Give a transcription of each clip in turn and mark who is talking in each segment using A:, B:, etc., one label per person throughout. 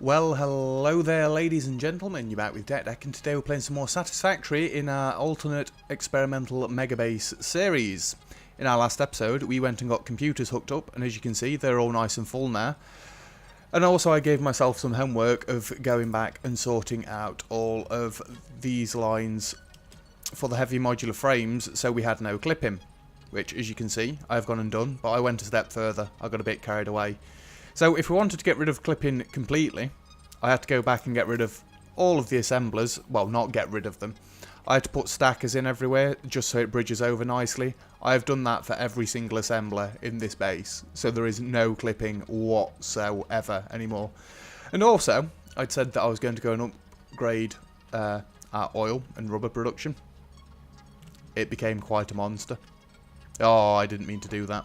A: Well, hello there, ladies and gentlemen. You're back with Deck, and today we're playing some more Satisfactory in our alternate experimental megabase series. In our last episode, we went and got computers hooked up, and as you can see, they're all nice and full now. And also, I gave myself some homework of going back and sorting out all of these lines for the heavy modular frames, so we had no clipping. Which, as you can see, I've gone and done, but I went a step further. I got a bit carried away. So if we wanted to get rid of clipping completely, I had to go back and get rid of all of the assemblers. Well, not get rid of them. I had to put stackers in everywhere, just so it bridges over nicely. I have done that for every single assembler in this base, so there is no clipping whatsoever anymore. And also, I'd said that I was going to go and upgrade our oil and rubber production. It became quite a monster. Oh, I didn't mean to do that.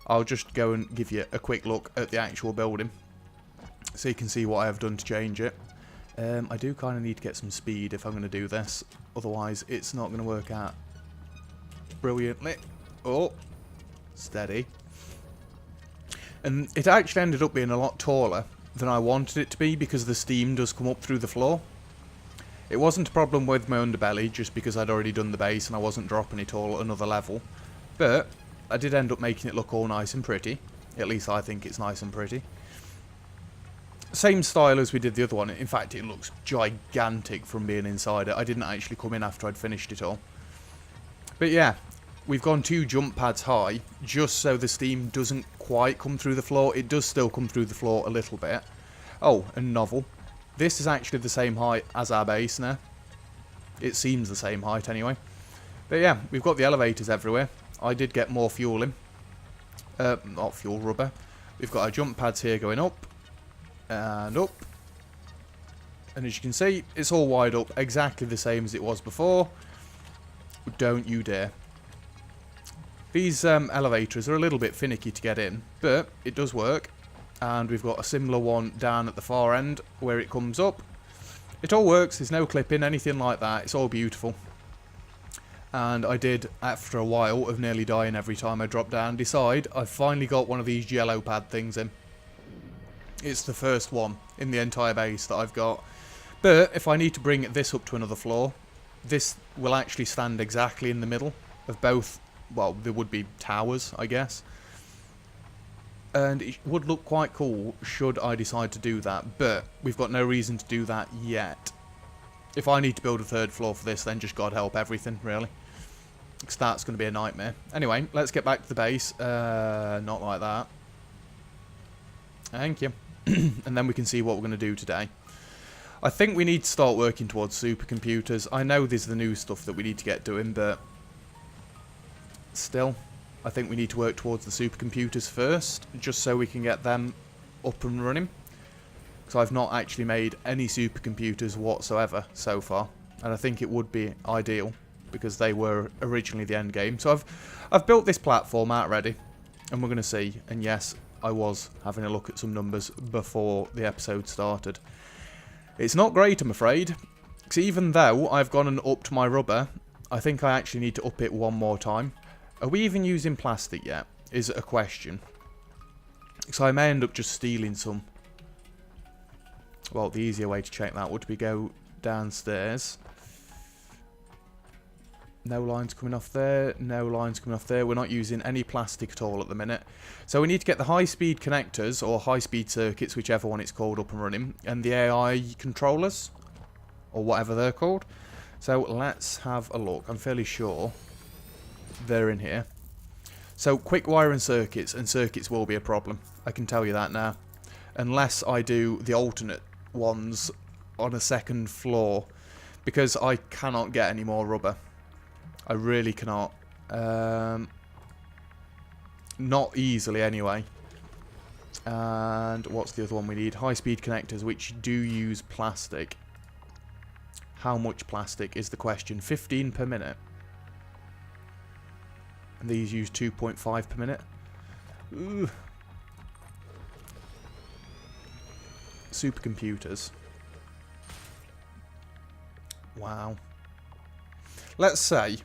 A: I'll just go and give you a quick look at the actual building, so you can see what I have done to change it. I do kind of need to get some speed if I'm going to do this, otherwise it's not going to work out brilliantly. Oh, steady. And it actually ended up being a lot taller than I wanted it to be, because the steam does come up through the floor. It wasn't a problem with my underbelly, just because I'd already done the base and I wasn't dropping it all at another level. But I did end up making it look all nice and pretty. At least I think it's nice and pretty. Same style as we did the other one. In fact, it looks gigantic from being inside it. I didn't actually come in after I'd finished it all. But yeah, we've gone 2 jump pads high, just so the steam doesn't quite come through the floor. It does still come through the floor a little bit. Oh, and novel. This is actually the same height as our base now. It seems the same height anyway. But yeah, we've got the elevators everywhere. I did get more fuel in. Not fuel, rubber. We've got our jump pads here going up. And up. And as you can see, it's all wired up exactly the same as it was before. Don't you dare. These elevators are a little bit finicky to get in, but it does work. And we've got a similar one down at the far end where it comes up. It all works. There's no clipping, anything like that. It's all beautiful. And I did, after a while of nearly dying every time I dropped down, decide I've finally got one of these jello pad things in. It's the first one in the entire base that I've got. But if I need to bring this up to another floor, this will actually stand exactly in the middle of both. Well, there would be towers, I guess. And it would look quite cool should I decide to do that. But we've got no reason to do that yet. If I need to build a 3rd floor for this, then just God help everything, really. Because that's going to be a nightmare. Anyway, let's get back to the base. Not like that. Thank you. And then we can see what we're going to do today. I think we need to start working towards supercomputers. I know there's the new stuff that we need to get doing, but still, I think we need to work towards the supercomputers first, just so we can get them up and running. Because I've not actually made any supercomputers whatsoever so far, and I think it would be ideal because they were originally the end game. So I've built this platform out ready, and we're going to see. And yes, I was having a look at some numbers before the episode started. It's not great, I'm afraid, because even though I've gone and upped my rubber, I think I actually need to up it one more time. Are we even using plastic yet? Is a question. So I may end up just stealing some. Well, the easier way to check that would be go downstairs. No lines coming off there. No lines coming off there. We're not using any plastic at all at the minute. So we need to get the high-speed connectors, or high-speed circuits, whichever one it's called, up and running. And the AI controllers, or whatever they're called. So let's have a look. I'm fairly sure they're in here. So quick wire and circuits will be a problem. I can tell you that now. Unless I do the alternate ones on a 2nd floor, because I cannot get any more rubber. I really cannot. Not easily anyway. And what's the other one we need? High-speed connectors, which do use plastic. How much plastic is the question? 15 per minute. And these use 2.5 per minute. Ooh. Supercomputers. Wow. Let's say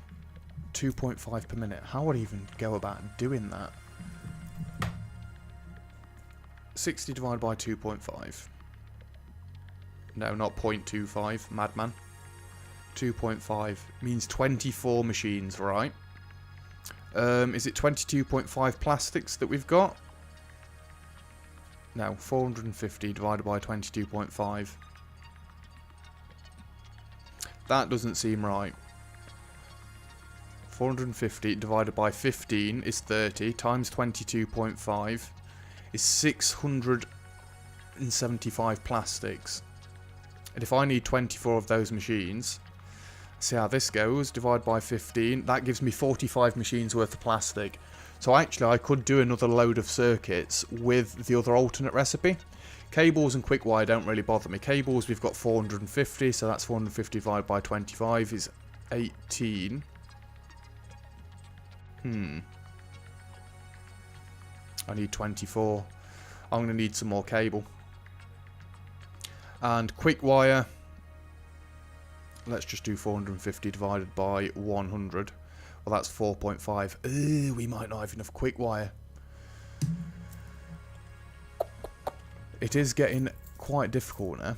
A: 2.5 per minute. How would I even go about doing that? 60 divided by 2.5. No, not 0.25, madman. 2.5 means 24 machines, right? Is it 22.5 plastics that we've got? No, 450 divided by 22.5. That doesn't seem right. 450 divided by 15 is 30, times 22.5 is 675 plastics. And if I need 24 of those machines, see how this goes, divide by 15, that gives me 45 machines worth of plastic. So actually I could do another load of circuits with the other alternate recipe. Cables and quick wire don't really bother me. Cables we've got 450, so that's 450 divided by 25 is 18. I need 24. I'm going to need some more cable. And quick wire, let's just do 450 divided by 100. Well, that's 4.5. We might not have enough quick wire. It is getting quite difficult now.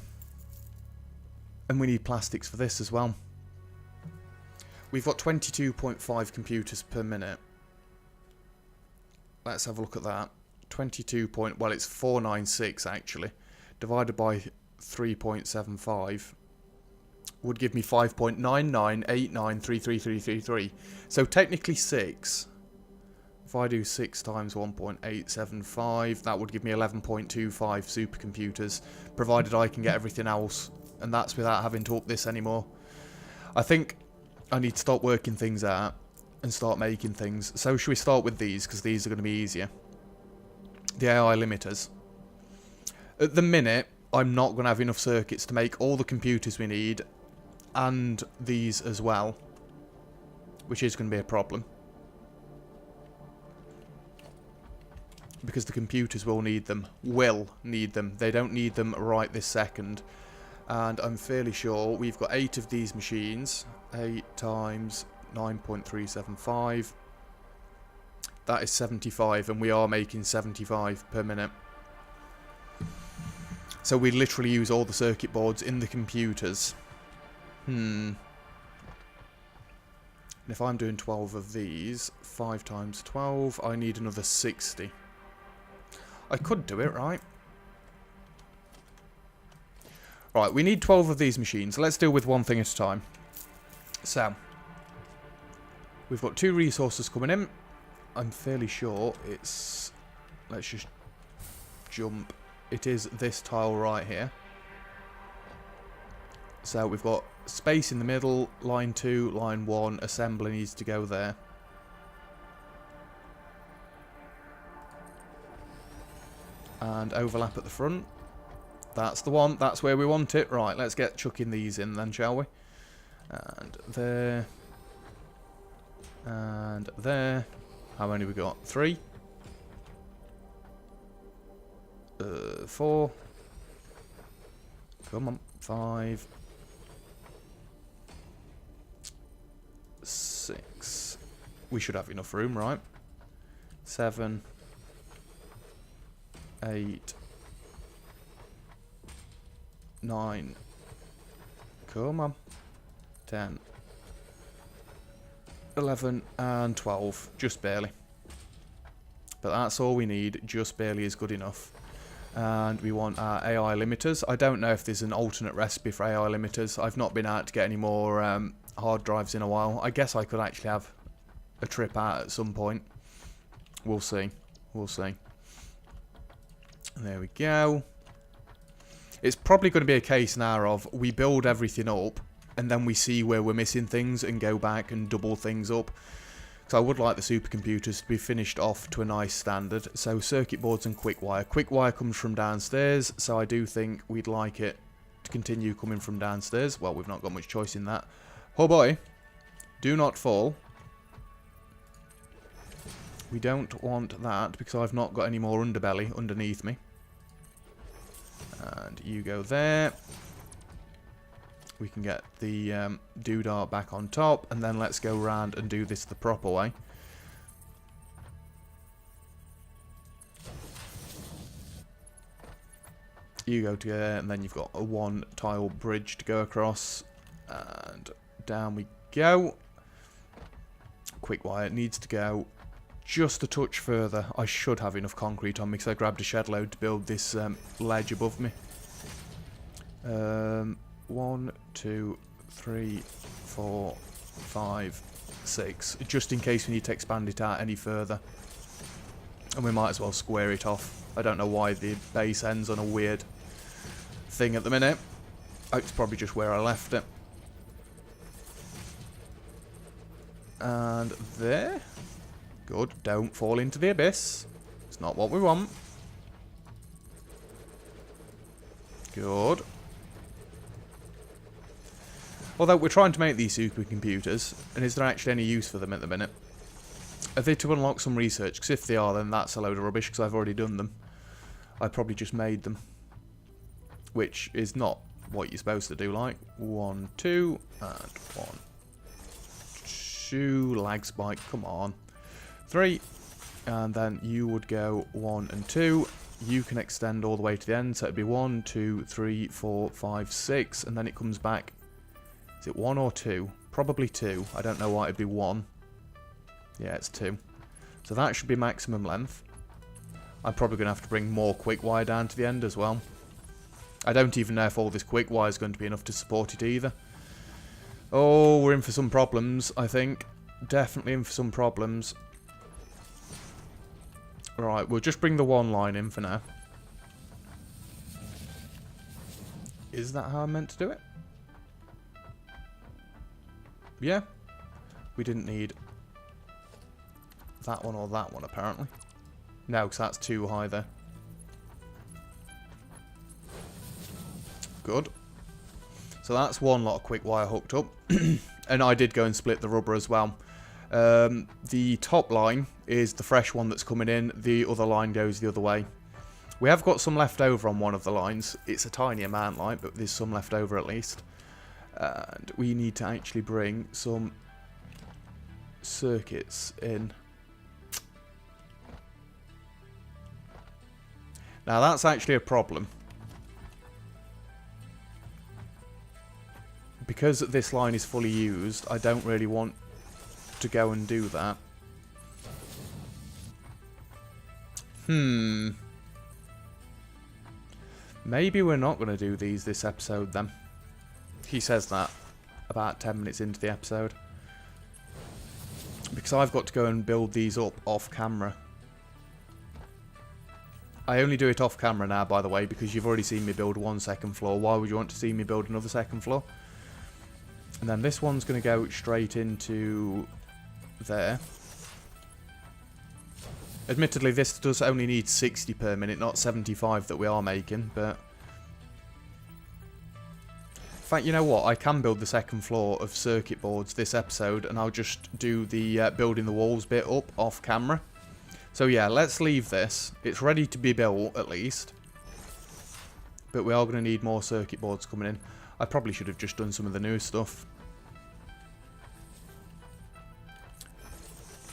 A: And we need plastics for this as well. We've got 22.5 computers per minute. Let's have a look at that. 22 point, well, it's 496 actually. Divided by 3.75 would give me 5.9989333333. So technically 6. If I do 6 times 1.875, that would give me 11.25 supercomputers, provided I can get everything else, and that's without having to up this anymore. I think I need to start working things out and start making things. So should we start with these, because these are going to be easier. The AI limiters. At the minute, I'm not going to have enough circuits to make all the computers we need, and these as well, which is going to be a problem. Because the computers will need them. They don't need them right this second. And I'm fairly sure we've got 8 of these machines. 8 times 9.375. That is 75, and we are making 75 per minute. So we literally use all the circuit boards in the computers. And if I'm doing 12 of these, 5 times 12, I need another 60. I could do it, right? Right, we need 12 of these machines. Let's deal with one thing at a time. So, we've got 2 resources coming in. I'm fairly sure it's... Let's just jump. It is this tile right here. So we've got space in the middle, line 2, line 1, assembly needs to go there. And overlap at the front. That's the one, that's where we want it. Right, let's get chucking these in then, shall we? And there. And there. How many we got? 3. 4. Come on. 5. 6. We should have enough room, right? 7. 8. 9. Come on. 10. 11 and 12. Just barely. But that's all we need. Just barely is good enough. And we want our AI limiters. I don't know if there's an alternate recipe for AI limiters. I've not been out to get any more hard drives in a while. I guess I could actually have a trip out at some point. We'll see. We'll see. There we go. It's probably going to be a case now of we build everything up and then we see where we're missing things and go back and double things up. So I would like the supercomputers to be finished off to a nice standard. So circuit boards and quick wire. Quick wire comes from downstairs, so I do think we'd like it to continue coming from downstairs. Well, we've not got much choice in that. Oh boy, do not fall. We don't want that because I've not got any more underbelly underneath me. And you go there. We can get the doodah back on top, and then let's go around and do this the proper way. You go to there, and then you've got a 1 tile bridge to go across. And down we go. Quick wire needs to go just a touch further. I should have enough concrete on me because I grabbed a shed load to build this ledge above me. 1, 2, 3, 4, 5, 6. Just in case we need to expand it out any further. And we might as well square it off. I don't know why the base ends on a weird thing at the minute. Oh, it's probably just where I left it. And there. Good. Don't fall into the abyss. It's not what we want. Good. Although we're trying to make these supercomputers, and is there actually any use for them at the minute? Are they to unlock some research? Because if they are, then that's a load of rubbish, because I've already done them. I probably just made them. Which is not what you're supposed to do, like. 1, 2, and 1, 2, lag spike, come on. 3, and then you would go 1 and 2. You can extend all the way to the end, so it'd be 1, 2, 3, 4, 5, 6, and then it comes back. Is it 1 or 2? Probably 2. I don't know why it'd be 1. Yeah, it's 2. So that should be maximum length. I'm probably going to have to bring more quick wire down to the end as well. I don't even know if all this quick wire is going to be enough to support it either. Oh, we're in for some problems, I think. Definitely in for some problems. Right, we'll just bring the 1 line in for now. Is that how I'm meant to do it? Yeah. We didn't need that one or that one, apparently. No, because that's too high there. Good. So that's 1 lot of quick wire hooked up. And I did go and split the rubber as well. The top line is the fresh one that's coming in. The other line goes the other way. We have got some left over on one of the lines. It's a tiny amount, like, but there's some left over at least. And we need to actually bring some circuits in. Now that's actually a problem. Because this line is fully used, I don't really want to go and do that. Maybe we're not going to do these this episode then. He says that about 10 minutes into the episode. Because I've got to go and build these up off camera. I only do it off camera now, by the way, because you've already seen me build 1 second floor. Why would you want to see me build another second floor? And then this one's going to go straight into there. Admittedly, this does only need 60 per minute, not 75 that we are making, but... In fact, you know what? I can build the second floor of circuit boards this episode, and I'll just do the building the walls bit up off camera. So yeah, let's leave this. It's ready to be built, at least. But we are going to need more circuit boards coming in. I probably should have just done some of the new stuff.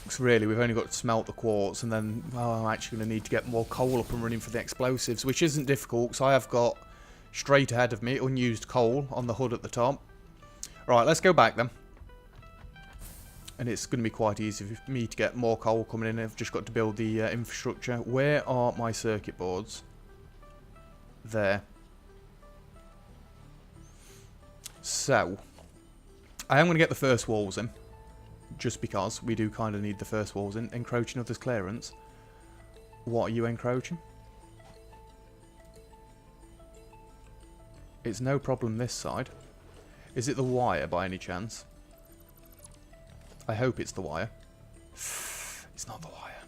A: Because really, we've only got to smelt the quartz, and then I'm actually going to need to get more coal up and running for the explosives, which isn't difficult, because I have got straight ahead of me unused coal on the hood at the top. Right, let's go back then. And it's going to be quite easy for me to get more coal coming in. I've just got to build the infrastructure. Where are my circuit boards? There. So, I am going to get the first walls in. Just because we do kind of need the first walls in. Encroaching others' clearance. What are you encroaching? It's no problem this side. Is it the wire by any chance? I hope it's the wire. It's not the wire.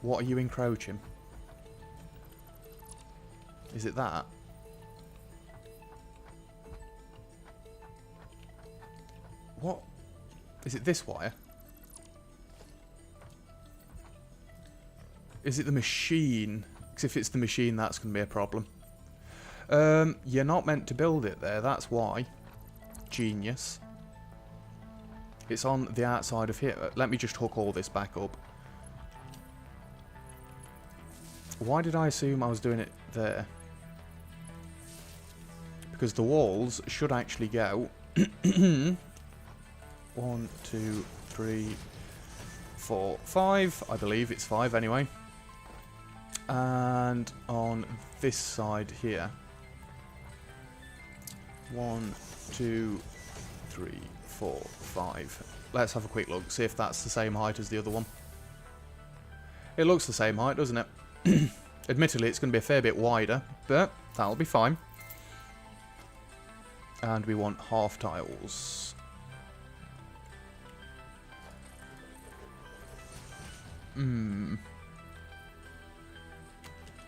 A: What are you encroaching? Is it that? What? Is it this wire? Is it the machine? Because if it's the machine, that's going to be a problem. You're not meant to build it there, that's why. Genius. It's on the outside of here. Let me just hook all this back up. Why did I assume I was doing it there? Because the walls should actually go 1, 2, 3, 4, 5. I believe it's 5 anyway. And on this side here, 1, 2, 3, 4, 5. Let's have a quick look, see if that's the same height as the other one. It looks the same height, doesn't it? Admittedly, it's going to be a fair bit wider, but that'll be fine. And we want half tiles.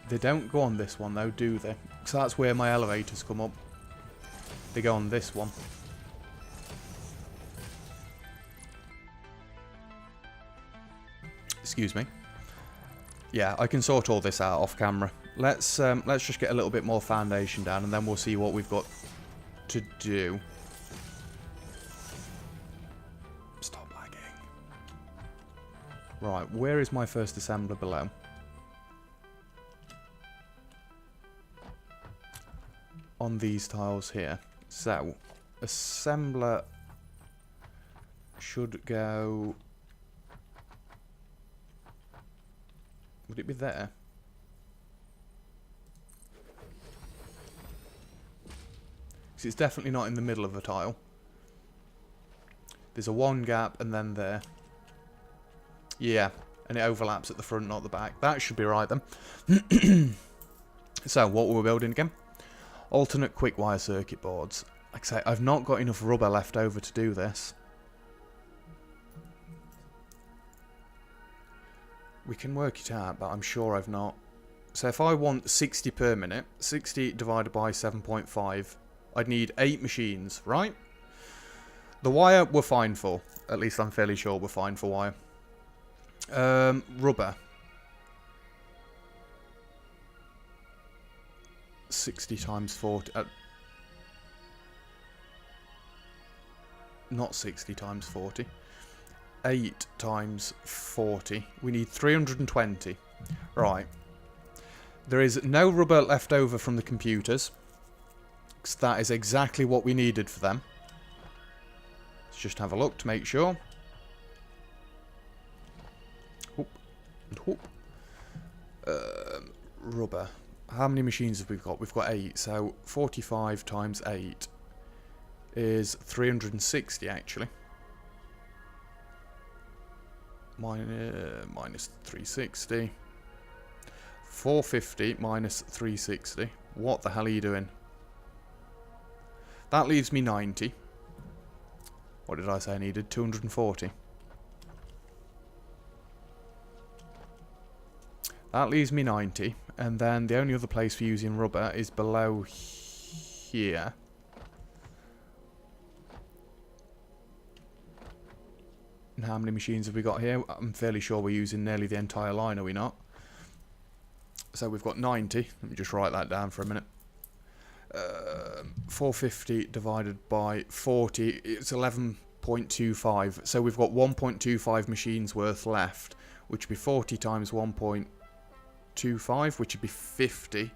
A: They don't go on this one though, do they? So that's where my elevators come up. They go on this one. Excuse me. Yeah, I can sort all this out off camera. Let's just get a little bit more foundation down, and then we'll see what we've got to do. Stop lagging. Right, where is my first assembler below? On these tiles here. So, assembler should go... Would it be there? Because it's definitely not in the middle of a tile. There's a 1 gap and then there. Yeah, and it overlaps at the front, not the back. That should be right then. So, what were we building again? Alternate quick wire circuit boards. Like I say, I've not got enough rubber left over to do this. We can work it out, but I'm sure I've not. So if I want 60 per minute, 60 divided by 7.5, I'd need 8 machines, right? The wire we're fine for. At least I'm fairly sure we're fine for wire. Rubber. 60 times 40. Not 60 times 40. 8 times 40. We need 320. Right. There is no rubber left over from the computers. Because that is exactly what we needed for them. Let's just have a look to make sure. Whoop. And whoop. Rubber. How many machines have we got? We've got 8. So 45 times 8 is 360 actually. Minus 360. 450 minus 360. What the hell are you doing? That leaves me 90. What did I say I needed? 240. That leaves me 90. And then the only other place for using rubber is below here. And how many machines have we got here? I'm fairly sure we're using nearly the entire line, are we not? So we've got 90. Let me just write that down for a minute. 450 divided by 40, it's 11.25. So we've got 1.25 machines worth left, which would be 40 times 1.25, which would be 50.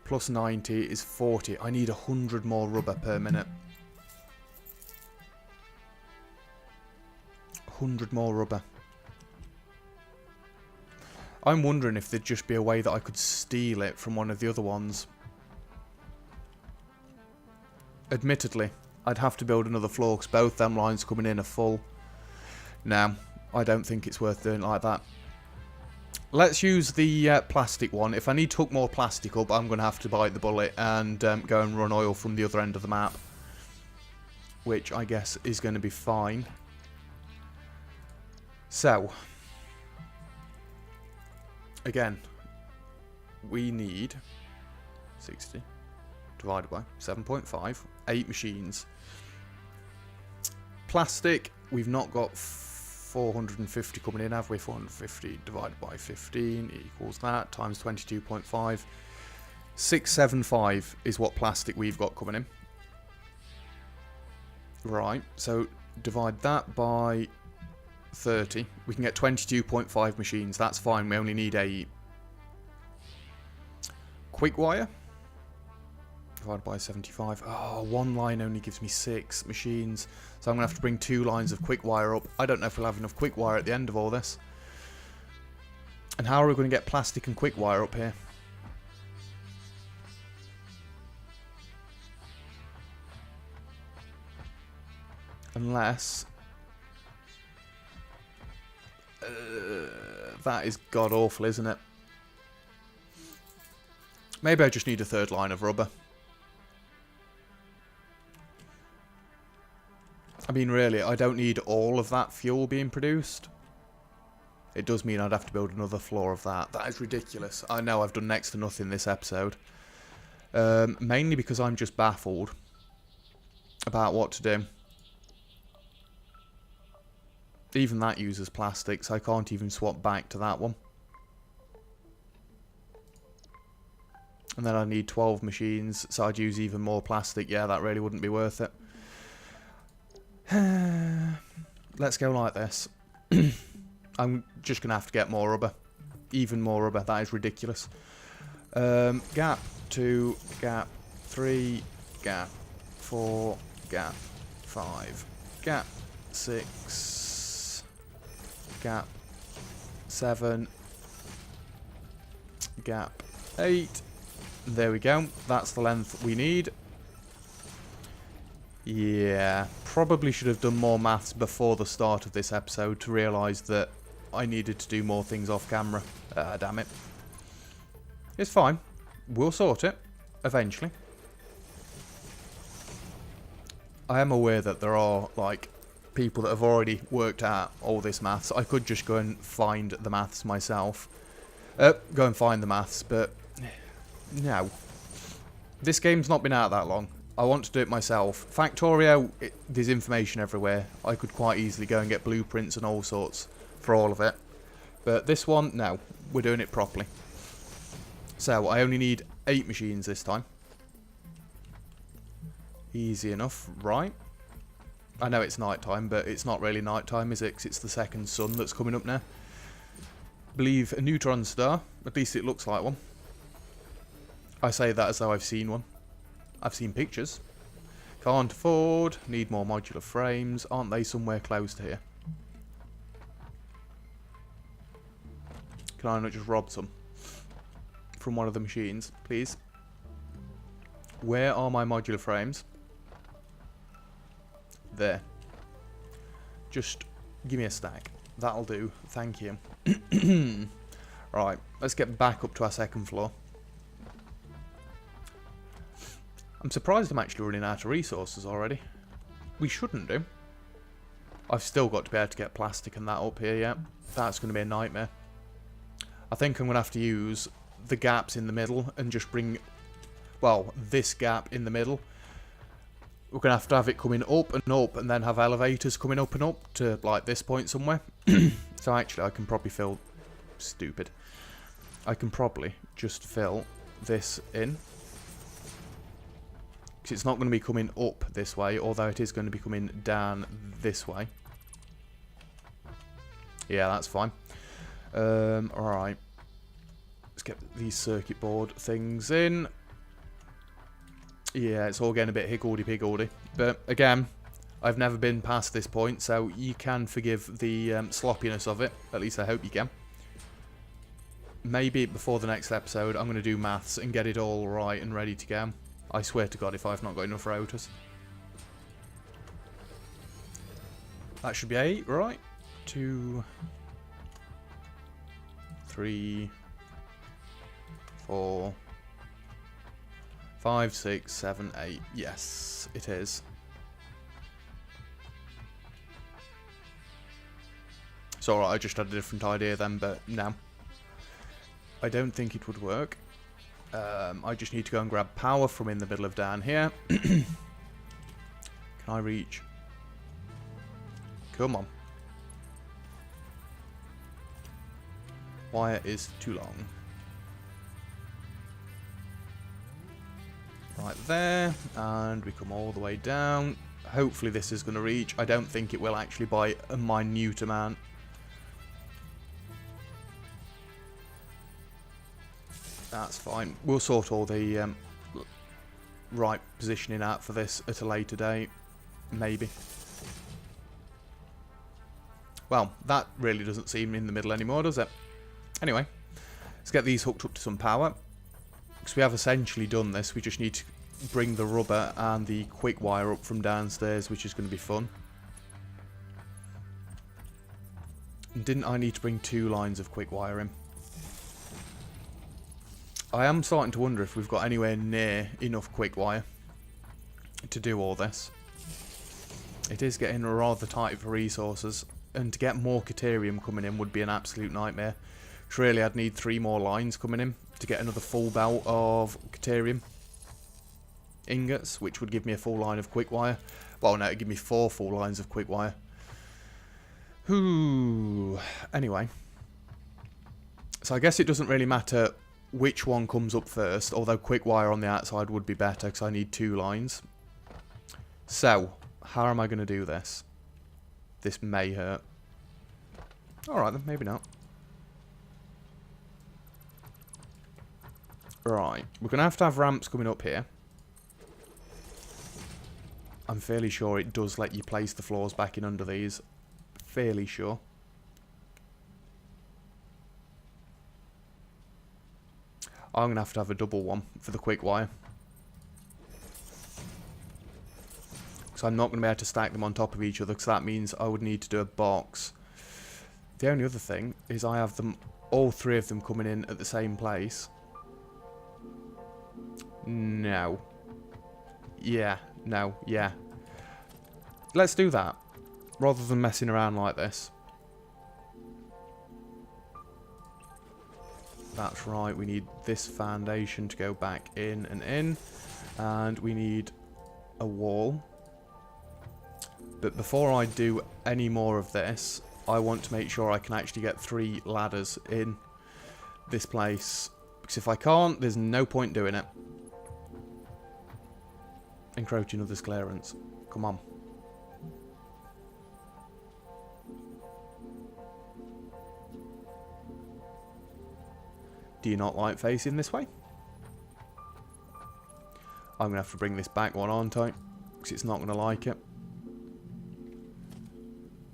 A: Plus 90 is 40. I need 100 more rubber per minute. 100 more rubber. I'm wondering if there'd just be a way that I could steal it from one of the other ones. Admittedly, I'd have to build another floor because both them lines coming in are full. No, I don't think it's worth doing it like that. Let's use the plastic one. If I need to hook more plastic up, I'm going to have to bite the bullet and go and run oil from the other end of the map. Which I guess is going to be fine. So, again, we need 60 divided by 7.5, 8 machines. Plastic, we've not got 450 coming in, have we? 450 divided by 15 equals that, times 22.5. 675 is what plastic we've got coming in. Right, so divide that by 30. We can get 22.5 machines. That's fine. We only need 8. quick wire. Divided by 75. Oh, one line only gives me 6 machines. So I'm going to have to bring 2 lines of quick wire up. I don't know if we'll have enough quick wire at the end of all this. And how are we going to get plastic and quick wire up here? Unless... that is god-awful, isn't it? Maybe I just need a 3rd line of rubber. I mean, really, I don't need all of that fuel being produced. It does mean I'd have to build another floor of that. That is ridiculous. I know I've done next to nothing this episode. Mainly because I'm just baffled about what to do. Even that uses plastic, so I can't even swap back to that one. And then I need 12 machines, so I'd use even more plastic. Yeah, that really wouldn't be worth it. Let's go like this. I'm just going to have to get more rubber. Even more rubber. That is ridiculous. Gap 2, gap 3, gap 4, gap 5, gap 6, gap 7, gap 8. There we go. That's the length we need. Yeah, probably should have done more maths before the start of this episode to realise that I needed to do more things off camera. Damn it. It's fine. We'll sort it. Eventually. I am aware that there are, like, people that have already worked out all this maths. I could just go and find the maths myself. Go and find the maths, but... no. This game's not been out that long. I want to do it myself. Factorio, there's information everywhere. I could quite easily go and get blueprints and all sorts for all of it. But this one, no. We're doing it properly. So, I only need 8 machines this time. Easy enough, right? I know it's night time, but it's not really night time, is it? 'Cause it's the second sun that's coming up now. Believe a neutron star. At least it looks like one. I say that as though I've seen one. I've seen pictures. Can't afford. Need more modular frames. Aren't they somewhere close to here? Can I not just rob some from one of the machines, please? Where are my modular frames? There. Just give me a stack. That'll do. Thank you. Right. Let's get back up to our second floor. I'm surprised I'm actually running out of resources already. We shouldn't do. I've still got to be able to get plastic and that up here yet. That's going to be a nightmare. I think I'm going to have to use the gaps in the middle and just bring... well, this gap in the middle. We're going to have it coming up and then have elevators coming up and up to, like, this point somewhere. So actually, I can probably fill... stupid. I can probably just fill this in. It's not going to be coming up this way, although it is going to be coming down this way. Yeah, that's fine. Alright. Let's get these circuit board things in. Yeah, it's all getting a bit higgledy-piggledy. But, again, I've never been past this point, so you can forgive the sloppiness of it. At least I hope you can. Maybe before the next episode, I'm going to do maths and get it all right and ready to go. I swear to God if I've not got enough rotors. That should be 8, right? 2, 3, 4, 5, 6, 7, 8. Yes, it is. It's alright, I just had a different idea then, but no. I don't think it would work. I just need to go and grab power from in the middle of down here. Can I reach? Come on. Wire is too long. Right there, and we come all the way down. Hopefully this is going to reach. I don't think it will actually by a minute amount. That's fine. We'll sort all the right positioning out for this at a later date. Maybe. Well, that really doesn't seem in the middle anymore, does it? Anyway, let's get these hooked up to some power. Because we have essentially done this. We just need to bring the rubber and the quick wire up from downstairs, which is going to be fun. Didn't I need to bring 2 lines of quick wire in? I am starting to wonder if we've got anywhere near enough quick wire to do all this. It is getting rather tight for resources, and to get more Caterium coming in would be an absolute nightmare. Which really I'd need 3 more lines coming in to get another full belt of Caterium ingots, which would give me a full line of quick wire. Well, no, it'd give me 4 full lines of quick wire. Ooh. Anyway. So I guess it doesn't really matter which one comes up first, although quick wire on the outside would be better because I need 2 lines. So, how am I going to do this? This may hurt. Alright then, maybe not. Right, we're going to have ramps coming up here. I'm fairly sure it does let you place the floors back in under these. Fairly sure. I'm going to have a double one for the quick wire. So I'm not going to be able to stack them on top of each other, because that means I would need to do a box. The only other thing is I have them, all 3 of them coming in at the same place. No. Yeah. No. Yeah. Let's do that, rather than messing around like this. That's right, we need this foundation to go back in, and we need a wall. But before I do any more of this, I want to make sure I can actually get 3 ladders in this place, because if I can't, there's no point doing it. Encroaching others' clearance. Come on. Do you not like facing this way? I'm going to have to bring this back one, aren't I? Because it's not going to like it.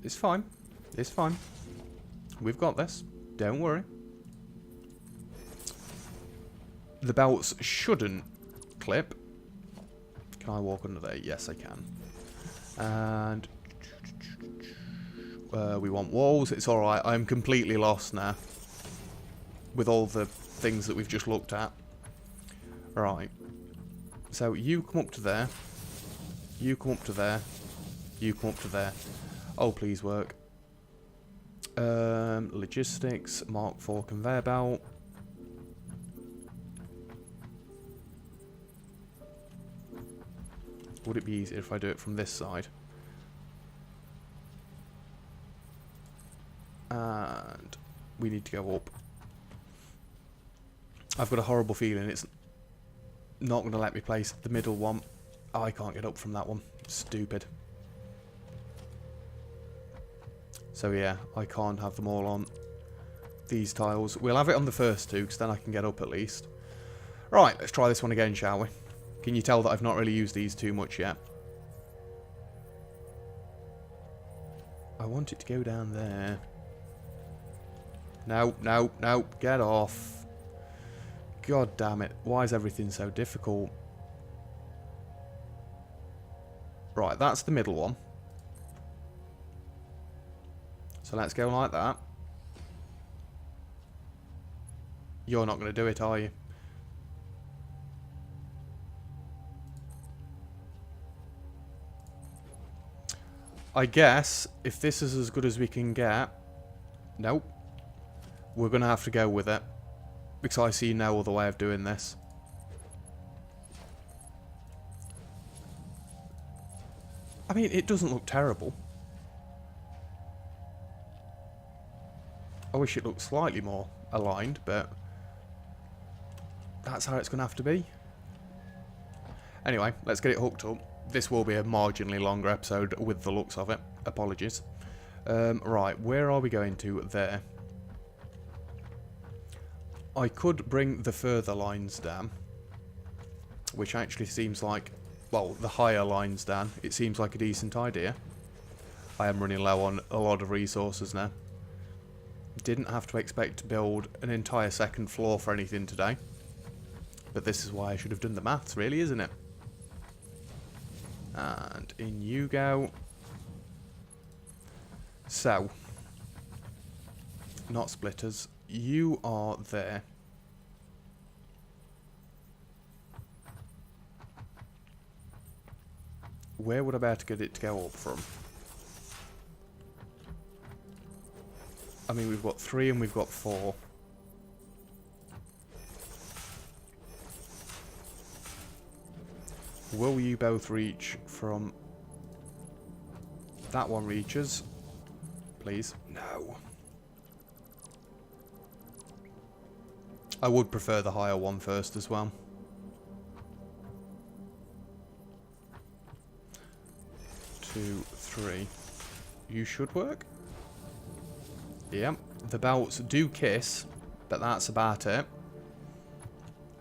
A: It's fine. It's fine. We've got this. Don't worry. The belts shouldn't clip. Can I walk under there? Yes, I can. And we want walls. It's alright. I'm completely lost now with all the things that we've just looked at. Right. So you come up to there. You come up to there. You come up to there. Oh, please work. Logistics. Mark 4 conveyor belt. Would it be easier if I do it from this side? And we need to go up. I've got a horrible feeling it's not going to let me place the middle one. Oh, I can't get up from that one. Stupid. So yeah, I can't have them all on these tiles. We'll have it on the first 2, because then I can get up at least. Right, let's try this one again, shall we? Can you tell that I've not really used these too much yet? I want it to go down there. No, no, no, get off. God damn it. Why is everything so difficult? Right, that's the middle one. So let's go like that. You're not going to do it, are you? I guess if this is as good as we can get, nope, we're going to have to go with it, because I see no other way of doing this. I mean, it doesn't look terrible. I wish it looked slightly more aligned, but that's how it's going to have to be. Anyway, let's get it hooked up. This will be a marginally longer episode with the looks of it. Apologies. Right, where are we going to? There. I could bring the further lines down, which actually seems like, well, the higher lines down. It seems like a decent idea. I am running low on a lot of resources now. Didn't have to expect to build an entire second floor for anything today. But this is why I should have done the maths, really, isn't it? And in you go. So, not splitters. You are there. Where would I be able to get it to go up from? I mean, we've got 3 and we've got 4. Will you both reach from... That one reaches. Please. No. I would prefer the higher one first as well. 2, 3. You should work. Yep. The belts do kiss, but that's about it.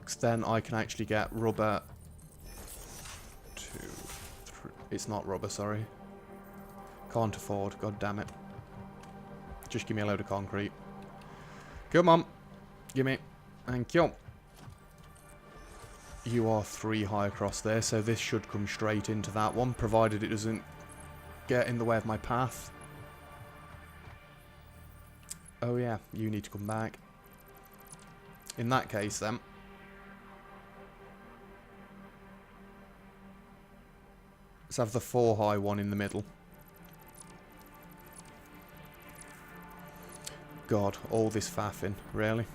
A: 'Cause then I can actually get rubber. 2, 3. It's not rubber, sorry. Can't afford. God damn it. Just give me a load of concrete. Come on. Give me. Thank you. You are 3 high across there, so this should come straight into that one, provided it doesn't get in the way of my path. Oh yeah, you need to come back. In that case then, let's have the 4 high one in the middle. God, all this faffing, really?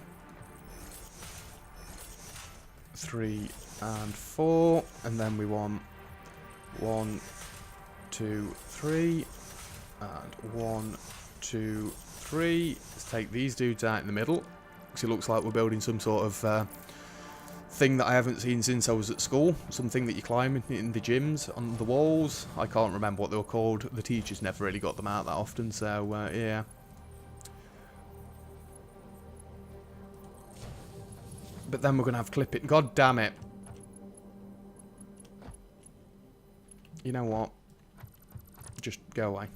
A: 3 and 4, and then we want 1, 2, 3, and 1, 2, 3. Let's take these dudes out in the middle, because it looks like we're building some sort of thing that I haven't seen since I was at school. Something that you climb in the gyms, on the walls. I can't remember what they were called. The teachers never really got them out that often, so yeah. But then we're going to have clipping. God damn it. You know what? Just go away.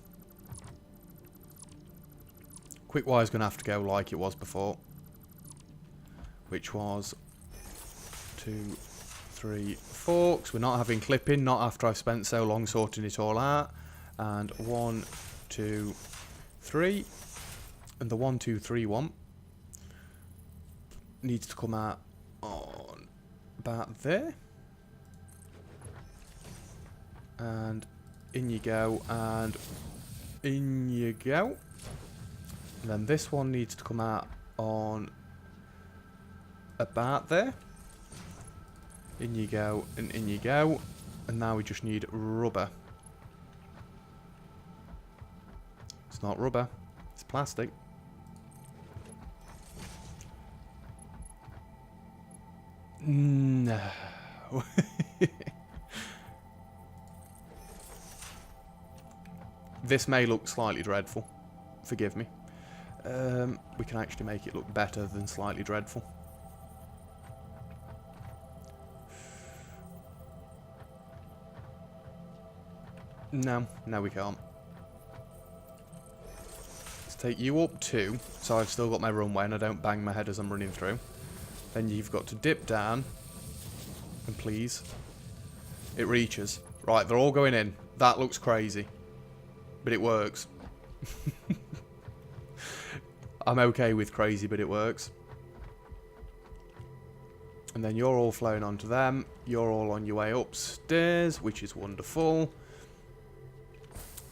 A: Quick wire's going to have to go like it was before. Which was 2, 3, 4. Because we're not having clipping. Not after I've spent so long sorting it all out. And 1, 2, 3. And the 1, 2, 3 one needs to come out on about there. And in you go, and in you go. And then this one needs to come out on about there. In you go, and in you go. And now we just need rubber. It's not rubber, it's plastic. No. This may look slightly dreadful. Forgive me. We can actually make it look better than slightly dreadful. No, we can't. Let's take you up 2, so I've still got my runway and I don't bang my head as I'm running through. Then you've got to dip down, and please, it reaches. Right, they're all going in. That looks crazy, but it works. I'm okay with crazy, but it works. And then you're all flowing onto them. You're all on your way upstairs, which is wonderful.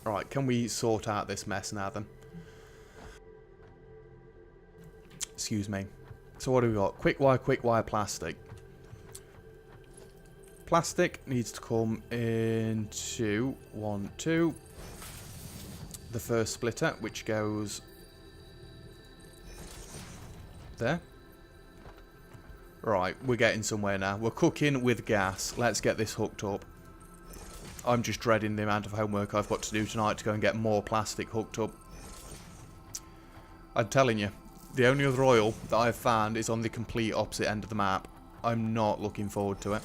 A: Right, can we sort out this mess now then? Excuse me. So what do we got? Quick wire, plastic. Plastic needs to come into 1, 2. The first splitter, which goes there. Right, we're getting somewhere now. We're cooking with gas. Let's get this hooked up. I'm just dreading the amount of homework I've got to do tonight to go and get more plastic hooked up. I'm telling you, The only other oil that I've found is on the complete opposite end of the map. I'm not looking forward to it.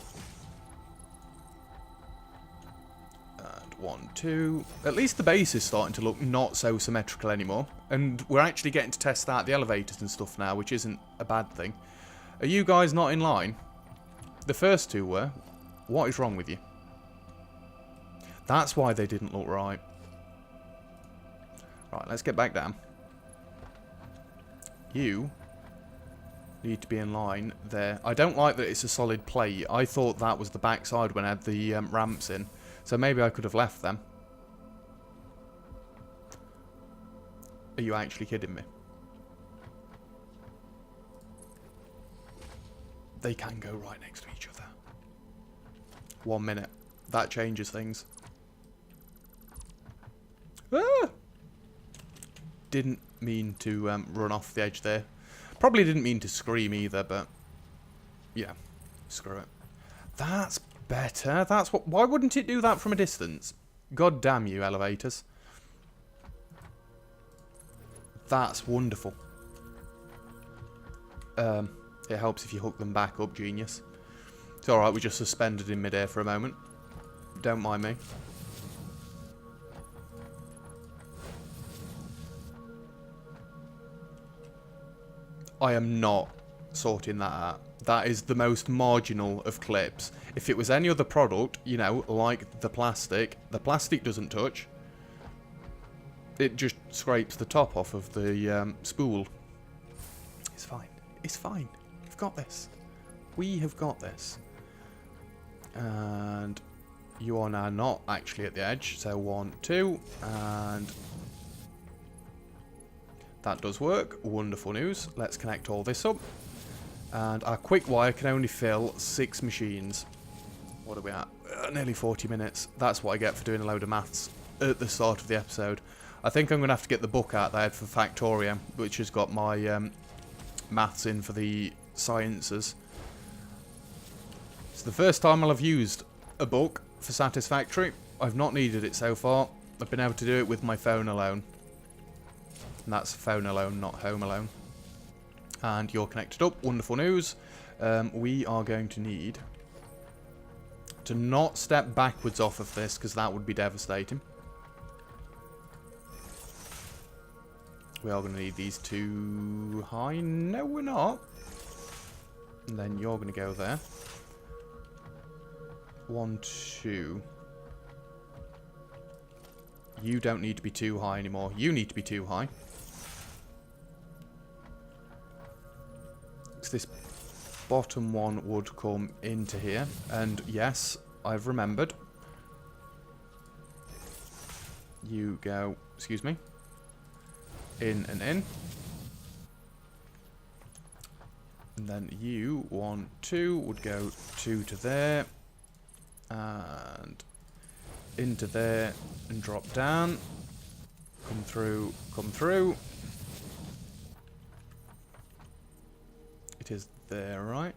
A: And 1, 2. At least the base is starting to look not so symmetrical anymore. And we're actually getting to test out the elevators and stuff now, which isn't a bad thing. Are you guys not in line? The first two were. What is wrong with you? That's why they didn't look right. Right, let's get back down. You need to be in line there. I don't like that it's a solid plate. I thought that was the backside when I had the ramps in. So maybe I could have left them. Are you actually kidding me? They can go right next to each other. 1 minute. That changes things. Ah! Didn't mean to run off the edge there. Probably didn't mean to scream either, but yeah, screw it. That's better. That's what. Why wouldn't it do that from a distance? God damn you, elevators. That's wonderful. It helps if you hook them back up, genius. It's alright, we just suspended in midair for a moment. Don't mind me. I am not sorting that out. That is the most marginal of clips. If it was any other product, you know, like the plastic doesn't touch. It just scrapes the top off of the spool. It's fine. It's fine. We've got this. We have got this. And you are now not actually at the edge. So 1, 2, and that does work. Wonderful news. Let's connect all this up. And our quick wire can only fill 6 machines. What are we at? Nearly 40 minutes. That's what I get for doing a load of maths at the start of the episode. I think I'm going to have to get the book out that I had for Factorio, which has got my maths in for the sciences. It's the first time I'll have used a book for Satisfactory. I've not needed it so far. I've been able to do it with my phone alone. And that's phone alone, not home alone. And you're connected up. Wonderful news. We are going to need to not step backwards off of this, because that would be devastating. We are going to need these two high. No, we're not. And then you're going to go there. 1, 2. You don't need to be too high anymore. You need to be too high. This bottom one would come into here. And yes, I've remembered. You go, excuse me. In and in. And then you, 1, 2, would go 2 to there. And into there and drop down. Come through, come through. It is there, right?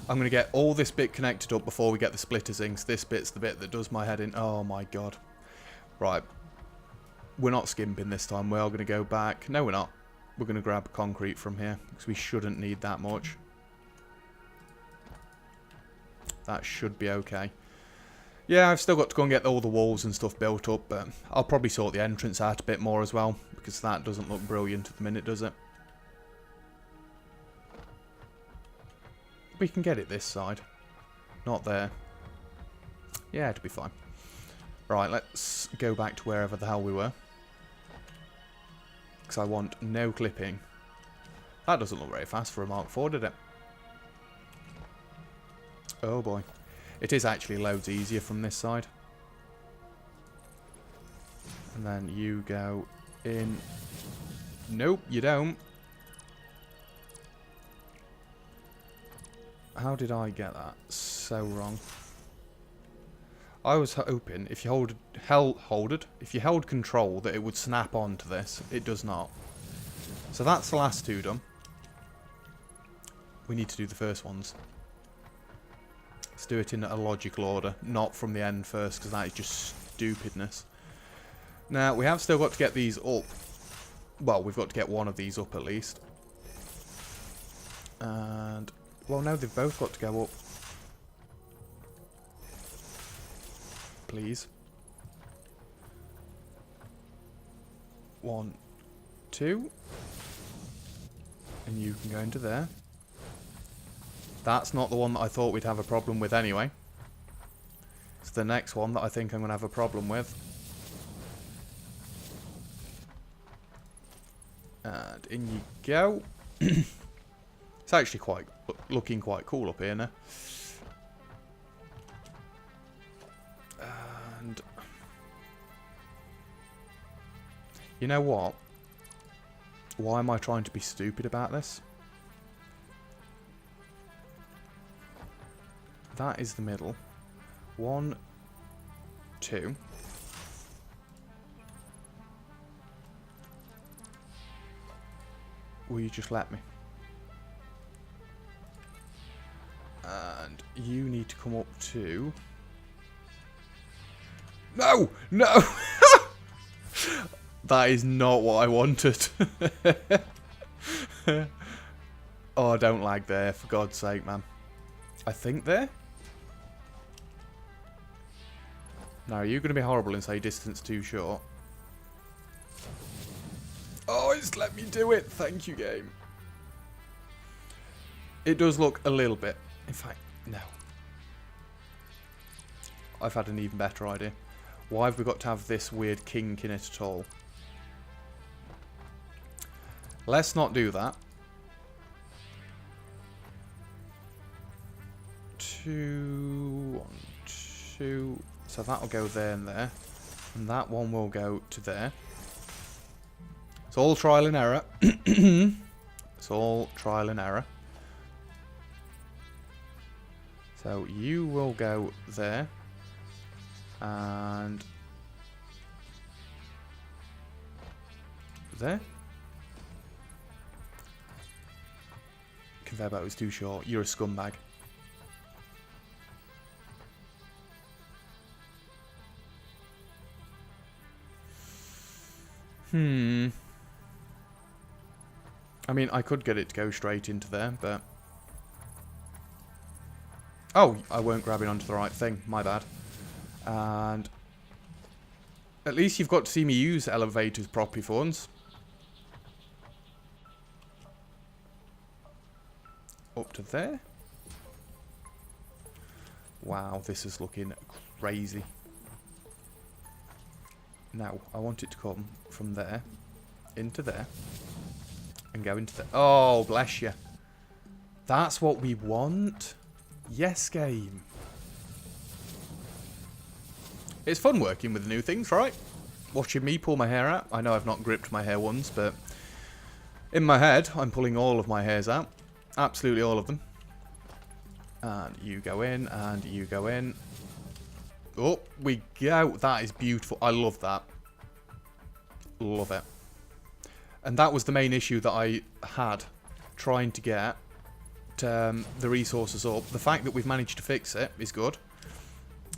A: I'm going to get all this bit connected up before we get the splitters in, 'cause this bit's the bit that does my head in. Oh my god. Right. We're not skimping this time. We are going to go back. No, we're not. We're going to grab concrete from here, because we shouldn't need that much. That should be okay. Yeah, I've still got to go and get all the walls and stuff built up, but I'll probably sort the entrance out a bit more as well, because that doesn't look brilliant at the minute, does it? We can get it this side. Not there. Yeah, it'll be fine. Right, let's go back to wherever the hell we were. Because I want no clipping. That doesn't look very fast for a Mark IV, did it? Oh boy. It is actually loads easier from this side. And then you go in. Nope, you don't. How did I get that so wrong? I was hoping if you if you held control that it would snap onto this. It does not. So that's the last two done. We need to do the first ones. Let's do it in a logical order, not from the end first, because that is just stupidness. Now, we have still got to get these up. Well, we've got to get one of these up at least. And, well, no, they've both got to go up. Please. 1, 2. And you can go into there. That's not the one that I thought we'd have a problem with anyway. It's the next one that I think I'm going to have a problem with. And in you go. It's actually looking quite cool up here now. And you know what? Why am I trying to be stupid about this? That is the middle. 1, 2. Will you just let me? And you need to come up to... No! No! That is not what I wanted. Oh, don't lag there, for God's sake, man. I think there? Now, are you going to be horrible and say distance too short? Oh, it's let me do it. Thank you, game. It does look a little bit. In fact, no. I've had an even better idea. Why have we got to have this weird kink in it at all? Let's not do that. 2, 1, 2. So that'll go there and there. And that one will go to there. It's all trial and error. It's all trial and error. So you will go there. And there. Conveyor belt was too short. You're a scumbag. I mean, I could get it to go straight into there, but... Oh, I weren't grabbing onto the right thing. My bad. And... At least you've got to see me use elevators properly for once. Up to there. Wow, this is looking crazy. Now, I want it to come from there, into there, and go into there. Oh, bless you. That's what we want. Yes, game. It's fun working with new things, right? Watching me pull my hair out. I know I've not gripped my hair once, but in my head, I'm pulling all of my hairs out. Absolutely all of them. And you go in, and you go in. Oh, we go. That is beautiful. I love that. Love it. And that was the main issue that I had trying to get the resources up. The fact that we've managed to fix it is good.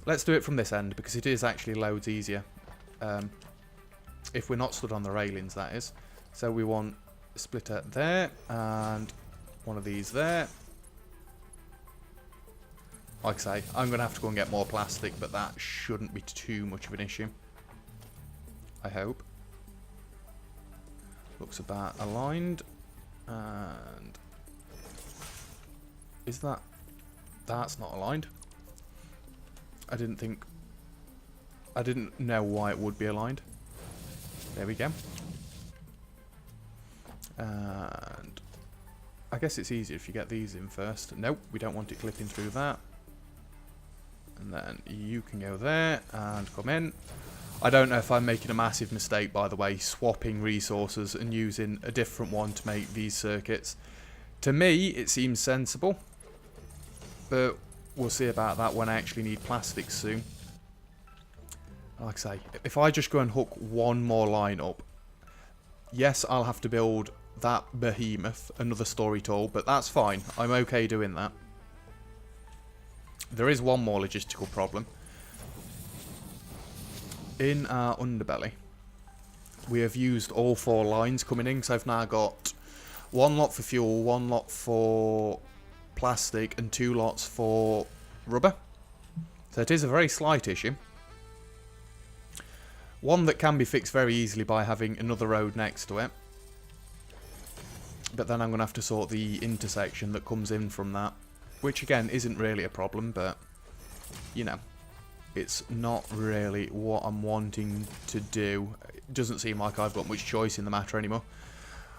A: Let's do it from this end because it is actually loads easier. If we're not stood on the railings, that is. So we want a splitter there and one of these there. Like I say, I'm going to have to go and get more plastic, but that shouldn't be too much of an issue. I hope. Looks about aligned. And... Is that... That's not aligned. I didn't know why it would be aligned. There we go. And... I guess it's easier if you get these in first. Nope, we don't want it clipping through that. And then you can go there and come in. I don't know if I'm making a massive mistake, by the way, swapping resources and using a different one to make these circuits. To me, it seems sensible. But we'll see about that when I actually need plastics soon. Like I say, if I just go and hook one more line up, yes, I'll have to build that behemoth, another story tall, but that's fine. I'm okay doing that. There is one more logistical problem. In our underbelly, we have used all 4 lines coming in, because I've now got 1 lot for fuel, 1 lot for plastic, and 2 lots for rubber. So it is a very slight issue. One that can be fixed very easily by having another road next to it. But then I'm going to have to sort the intersection that comes in from that. Which again isn't really a problem, but you know, it's not really what I'm wanting to do. It doesn't seem like I've got much choice in the matter anymore.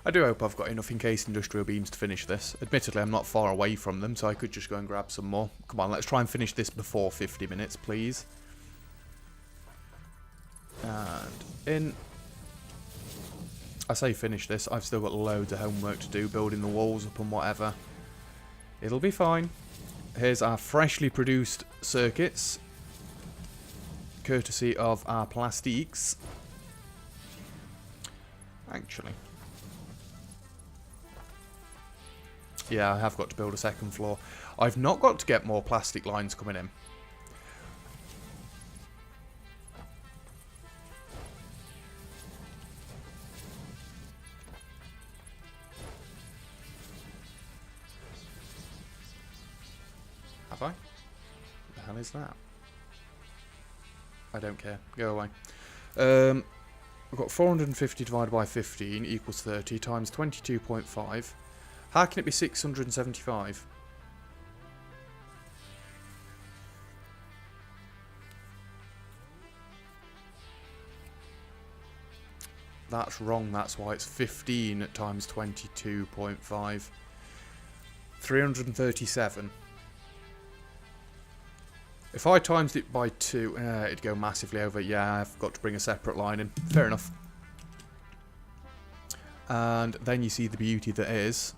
A: I do hope I've got enough encased industrial beams to finish this. Admittedly, I'm not far away from them, so I could just go and grab some more. Come on, let's try and finish this before 50 minutes, please. And in. I say finish this, I've still got loads of homework to do, building the walls up and whatever. It'll be fine. Here's our freshly produced circuits, courtesy of our plastiques. Actually. Yeah, I have got to build a second floor. I've not got to get more plastic lines coming in. Have I? What the hell is that? I don't care. Go away. We've got 450 divided by 15 equals 30 times 22.5. How can it be 675? That's wrong, that's why it's 15 times 22.5. 337. If I times it by 2, it'd go massively over. Yeah, I've got to bring a separate line in. Fair enough. And then you see the beauty that is.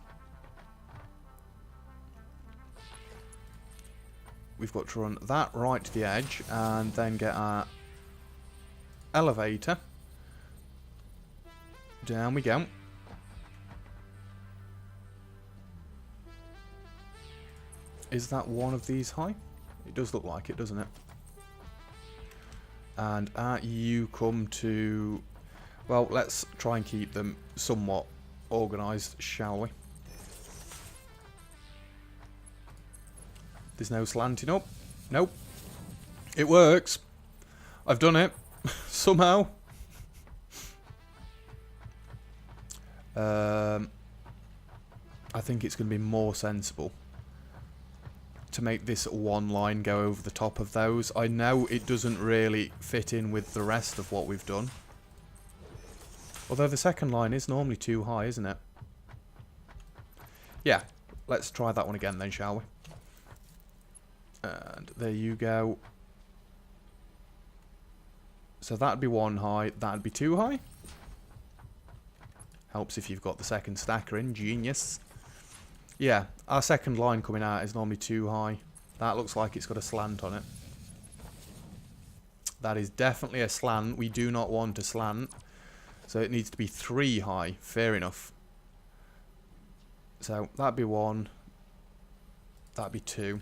A: We've got to run that right to the edge and then get our elevator. Down we go. Is that one of these high? It does look like it, doesn't it? And you come to... Well, let's try and keep them somewhat organised, shall we? There's no slanting up. Nope. It works. I've done it. Somehow. I think it's going to be more sensible to make this one line go over the top of those. I know it doesn't really fit in with the rest of what we've done. Although the second line is normally too high, isn't it? Yeah, let's try that one again then, shall we? And there you go. So that'd be one high, that'd be two high. Helps if you've got the second stacker in, genius. Yeah, our second line coming out is normally too high. That looks like it's got a slant on it. That is definitely a slant. We do not want a slant. So it needs to be 3 high. Fair enough. So that'd be 1. That'd be 2.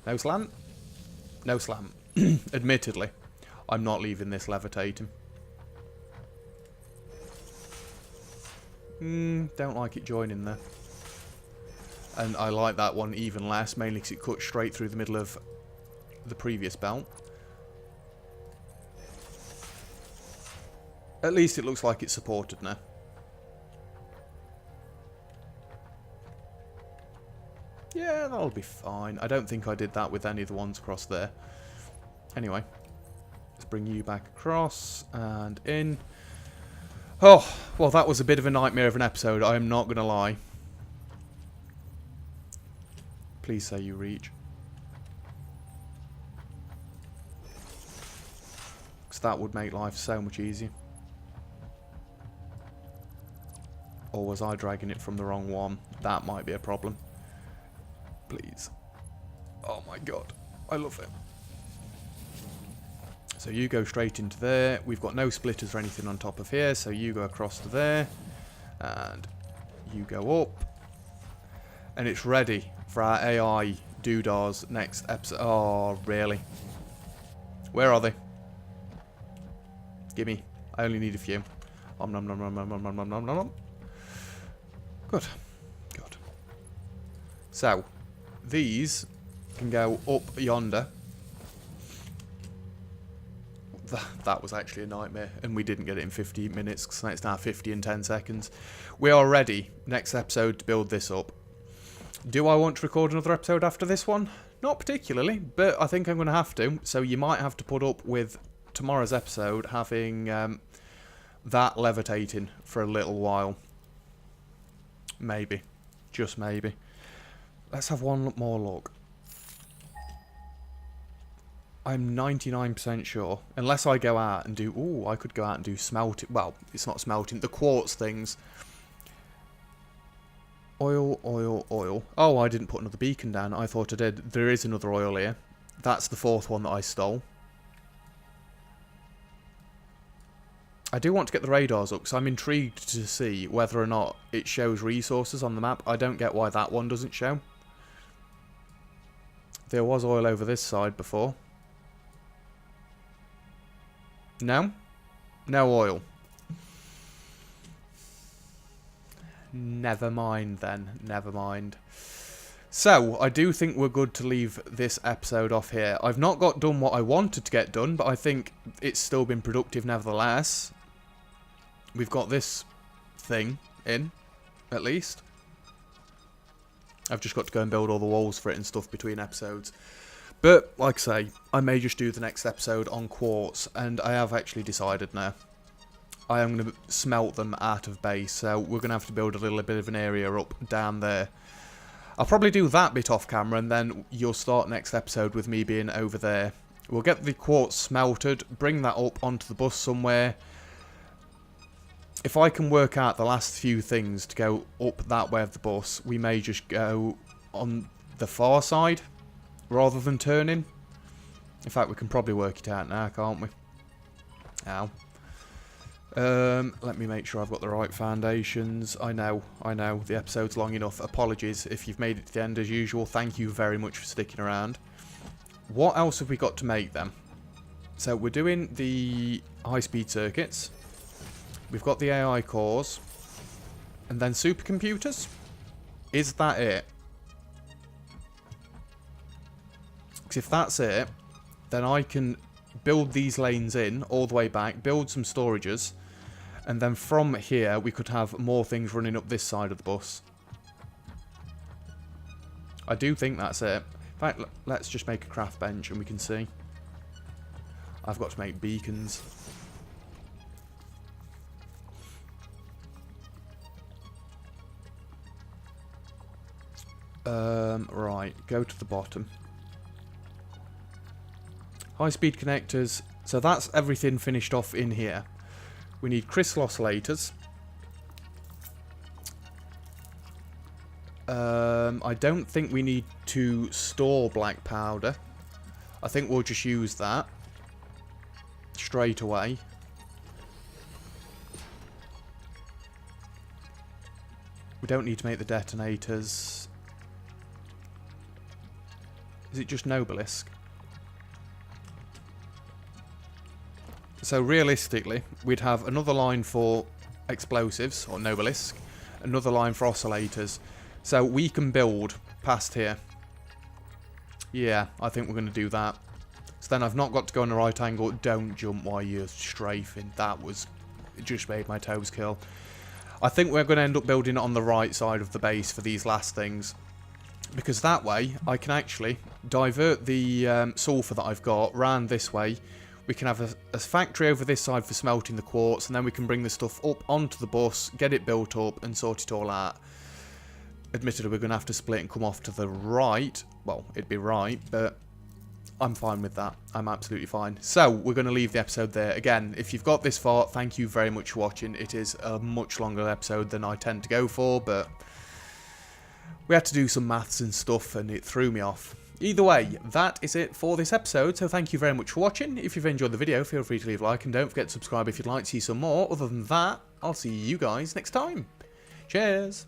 A: No slant? No slant. Admittedly, I'm not leaving this levitating. Don't like it joining there. And I like that one even less, mainly because it cuts straight through the middle of the previous belt. At least it looks like it's supported now. Yeah, that'll be fine. I don't think I did that with any of the ones across there. Anyway, let's bring you back across and in. Oh, well, that was a bit of a nightmare of an episode, I am not going to lie. Please say you reach. Because that would make life so much easier. Or was I dragging it from the wrong one? That might be a problem. Please. Oh my god, I love it. So you go straight into there. We've got no splitters or anything on top of here, so you go across to there. And you go up. And it's ready for our AI doodahs next episode. Oh, really? Where are they? Gimme. I only need a few. Om nom nom nom nom nom nom nom nom nom. Good. Good. So, these can go up yonder. That was actually a nightmare, and we didn't get it in 50 minutes, because it's now 50 in 10 seconds. We are ready, next episode, to build this up. Do I want to record another episode after this one? Not particularly, but I think I'm going to have to, so you might have to put up with tomorrow's episode having that levitating for a little while. Maybe. Just maybe. Let's have one more look. I'm 99% sure. Unless I go out and do... Ooh, I could go out and do smelting. Well, it's not smelting. The quartz things. Oil, oil, oil. Oh, I didn't put another beacon down. I thought I did. There is another oil here. That's the fourth one that I stole. I do want to get the radars up, because I'm intrigued to see whether or not it shows resources on the map. I don't get why that one doesn't show. There was oil over this side before. No? No oil. Never mind then. Never mind. So, I do think we're good to leave this episode off here. I've not got done what I wanted to get done, but I think it's still been productive nevertheless. We've got this thing in, at least. I've just got to go and build all the walls for it and stuff between episodes. But, like I say, I may just do the next episode on quartz, and I have actually decided now. I am going to smelt them out of base, so we're going to have to build a little bit of an area up down there. I'll probably do that bit off camera, and then you'll start next episode with me being over there. We'll get the quartz smelted, bring that up onto the bus somewhere. If I can work out the last few things to go up that way of the bus, we may just go on the far side rather than turning. In fact, we can probably work it out now, can't we? Ow. Let me make sure I've got the right foundations. I know, the episode's long enough. Apologies if you've made it to the end as usual. Thank you very much for sticking around. What else have we got to make then? So we're doing the high-speed circuits. We've got the AI cores. And then supercomputers? Is that it? Because if that's it, then I can build these lanes in all the way back, build some storages, and then from here we could have more things running up this side of the bus. I do think that's it. In fact, let's just make a craft bench and we can see. I've got to make beacons. Right, go to the bottom. High-speed connectors. So that's everything finished off in here. We need crystal oscillators. I don't think we need to store black powder. I think we'll just use that straight away. We don't need to make the detonators. Is it just Nobelisk? So realistically, we'd have another line for explosives, or Nobelisk, another line for oscillators. So we can build past here. Yeah, I think we're going to do that. So then I've not got to go in a right angle. Don't jump while you're strafing. That was... It just made my toes curl. I think we're going to end up building it on the right side of the base for these last things. Because that way, I can actually divert the sulfur that I've got round this way. We can have a factory over this side for smelting the quartz, and then we can bring the stuff up onto the bus, get it built up, and sort it all out. Admittedly, we're going to have to split and come off to the right. Well, it'd be right, but I'm fine with that. I'm absolutely fine. So, we're going to leave the episode there. Again, if you've got this far, thank you very much for watching. It is a much longer episode than I tend to go for, but we had to do some maths and stuff, and it threw me off. Either way, that is it for this episode, so thank you very much for watching. If you've enjoyed the video, feel free to leave a like, and don't forget to subscribe if you'd like to see some more. Other than that, I'll see you guys next time. Cheers!